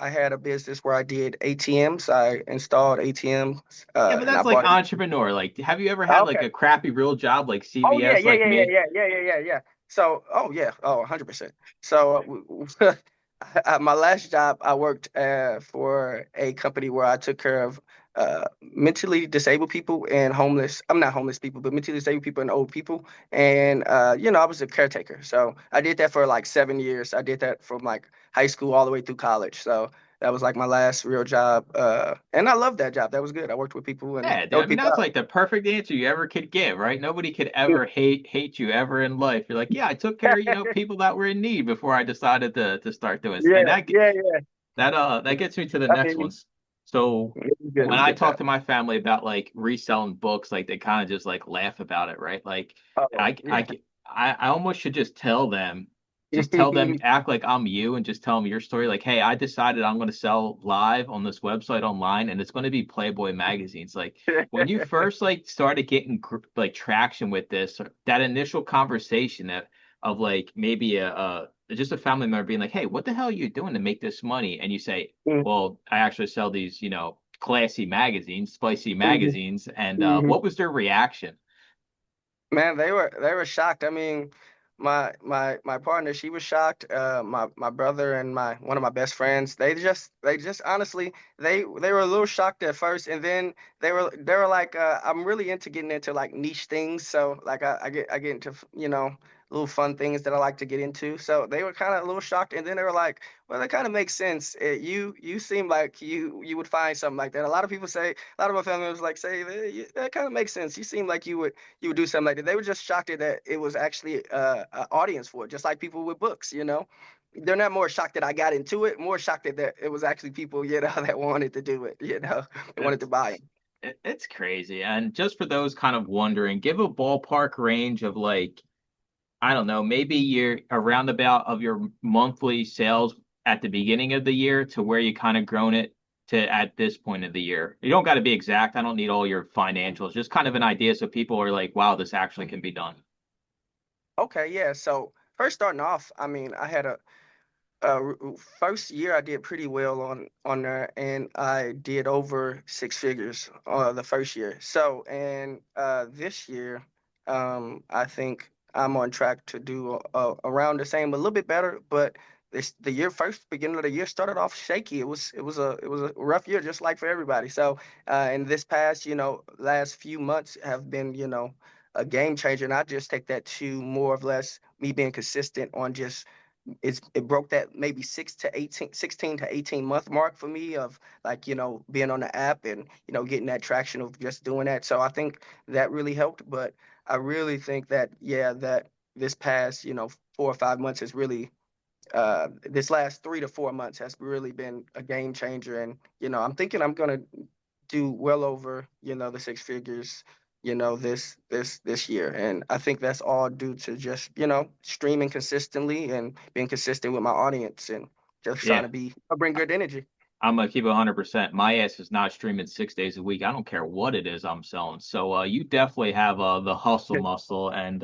had a business where I did ATMs. I installed ATMs, Yeah, but and I that's like bought it. entrepreneur. Like, have you ever had like Okay. a crappy real job like Oh yeah, CVS yeah, like yeah, yeah, me? yeah, yeah, yeah, yeah, yeah. So, oh yeah, oh 100%. So, my last job, I worked for a company where I took care of mentally disabled people and homeless. I'm not homeless people, but mentally disabled people and old people. And I was a caretaker. So I did that for like 7 years. I did that from like high school all the way through college. So that was like my last real job. And I loved that job. That was good. I worked with people and Yeah, dude, I helped mean people that's out. like the perfect answer you ever could give, right? Nobody could ever hate you ever in life. You're like, yeah, I took care of, people that were in need before I decided to start doing this. Yeah, And yeah, yeah. that gets me to the I next mean, one. So it was good. It when was a I good talk job. to my family about like reselling books, like they kind of just like laugh about it, right? Like Oh, I yeah. I I almost should just tell them, act like I'm you and just tell them your story. Like, hey, I decided I'm going to sell live on this website online, and it's going to be Playboy magazines. Like when you first like started getting like traction with this, that initial conversation of like maybe just a family member being like, hey, what the hell are you doing to make this money? And you say, well, I actually sell these, classy magazines, spicy Mhm, magazines. And mhm. what was their reaction? Man, they were shocked. I mean, my partner, she was shocked. My brother and my one of my best friends, they just honestly they were a little shocked at first, and then they were like, I'm really into getting into like niche things. So like I get into little fun things that I like to get into. So they were kind of a little shocked, and then they were like, well, that kind of makes sense. You seem like you would find something like that. A lot of people say, a lot of my family was like, say that kind of makes sense. You seem like you would do something like that. They were just shocked that it was actually an audience for it, just like people with books, They're not more shocked that I got into it, more shocked that it was actually people, that wanted to do it, they wanted to It's buy it. it's crazy. And just for those kind of wondering, give a ballpark range of like, I don't know, maybe you're around about of your monthly sales at the beginning of the year to where you kind of grown it to at this point of the year. You don't got to be exact. I don't need all your financials, just kind of an idea so people are like, wow, this actually can be done. Okay, yeah. So first starting off, I mean, I had a first year I did pretty well on there, and I did over 6 figures the first year. So, and this year, I think I'm on track to do around the same, a little bit better. But the year first beginning of the year started off shaky. It was a rough year, just like for everybody. So, and this past last few months have been a game changer, and I just take that to more or less me being consistent on just it broke that maybe 16 to 18 month mark for me of like being on the app and getting that traction of just doing that. So I think that really helped. But I really think that, yeah, that this past 4 or 5 months has really this last 3 to 4 months has really been a game changer. And I'm thinking I'm gonna do well over the 6 figures this year. And I think that's all due to just streaming consistently and being consistent with my audience and just trying Yeah. to bring good energy. I'm gonna keep it 100%. My ass is not streaming 6 days a week. I don't care what it is I'm selling. So you definitely have the hustle muscle, and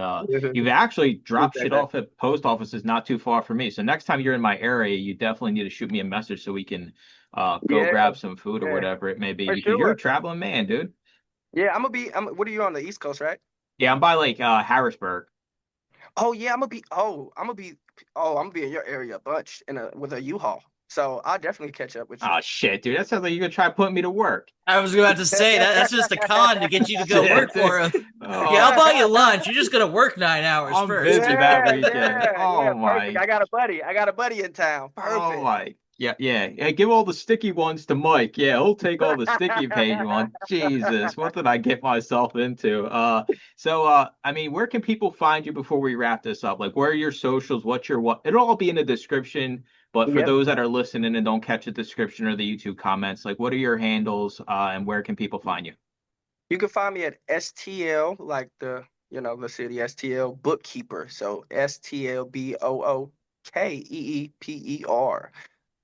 you've actually dropped Appreciate shit that. off at post offices not too far from me. So next time you're in my area, you definitely need to shoot me a message so we can go Yeah, grab some food or yeah, whatever it may be, for because you're a sure. traveling man, dude. Yeah, I'm gonna be. What are you on the East Coast, right? Yeah, I'm by like Harrisburg. Oh yeah, I'm gonna be. Oh, I'm gonna be. Oh, I'm gonna be in your area a bunch in a with a U-Haul. So I'll definitely catch up with you. Oh shit, dude, that sounds like you're gonna try putting me to work. I was about to say that's just a con to get you to go work Shit, dude. for him. Yeah, I'll Oh, buy you lunch. You're just gonna work 9 hours I'm first. busy that Yeah, weekend. yeah, Oh perfect. my. I got a buddy. I got a buddy in town. Oh Perfect. my. Yeah, yeah. Hey, give all the sticky ones to Mike. Yeah, he'll take all the sticky page one. Jesus, what did I get myself into? I mean, where can people find you before we wrap this up? Like, where are your socials? What's your what? It'll all be in the description. But for Yep. those that are listening and don't catch the description or the YouTube comments, like, what are your handles, and where can people find you? You can find me at STL, like the city STL bookkeeper. So STLbookeeper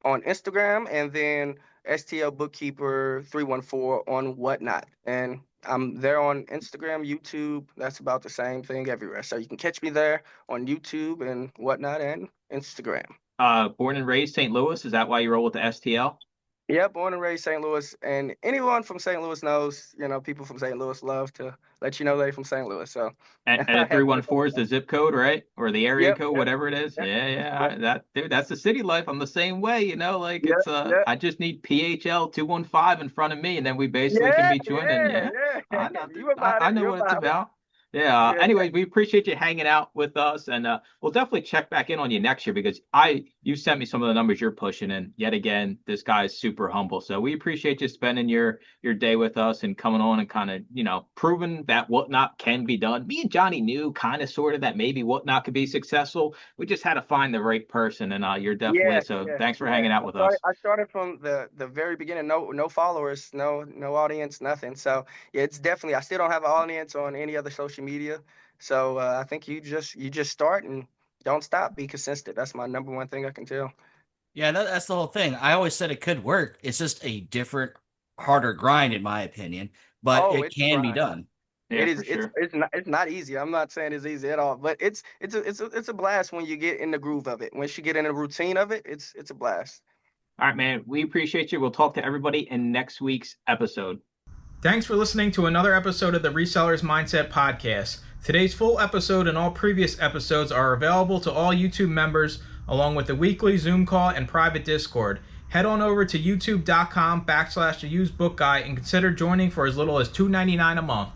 on Instagram, and then STL Bookkeeper 314 on Whatnot. And I'm there on Instagram, YouTube. That's about the same thing everywhere. So you can catch me there on YouTube and Whatnot and Instagram. Born and raised St. Louis. Is that why you roll with the STL? Yeah, born and raised St. Louis, and anyone from St. Louis knows, people from St. Louis love to let you know they're from St. Louis. So And I a have no 314 is problem. the zip code, right? Or the area Yep, code, yep, whatever it is. yep, Yeah, yeah. yep, That dude, that's the city life. I'm the same way, like yep, it's yep. I just need PHL 215 in front of me, and then we basically can Yeah, be joining. yeah, Yeah. I yeah. know You about I it. know You what it's about it. about. Yeah. Yeah. Anyways, we appreciate you hanging out with us, and we'll definitely check back in on you next year, because you sent me some of the numbers you're pushing, and yet again, this guy is super humble. So we appreciate you spending your day with us and coming on and kind of proving that whatnot can be done. Me and Johnny knew kind of sort of that maybe whatnot could be successful. We just had to find the right person, and you're definitely Yeah, so. yeah, Thanks for yeah. hanging out I with started us. I started from the very beginning. No followers, no audience, nothing. So yeah, it's definitely I still don't have an audience on any other social media. So I think you just start and don't stop. Be consistent. That's my number one thing I can tell. Yeah, that's the whole thing. I always said it could work. It's just a different, harder grind, in my opinion, but Oh, it it's a can be grind. done. Yeah, It for is. sure. It's not easy. I'm not saying it's easy at all, but it's a blast when you get in the groove of it. Once you get in the routine of it, it's a blast. All right, man. We appreciate you. We'll talk to everybody in next week's episode. Thanks for listening to another episode of the Resellers Mindset Podcast. Today's full episode and all previous episodes are available to all YouTube members, along with the weekly Zoom call and private Discord. Head on over to youtube.com/the used book guy and consider joining for as little as $2.99 a month.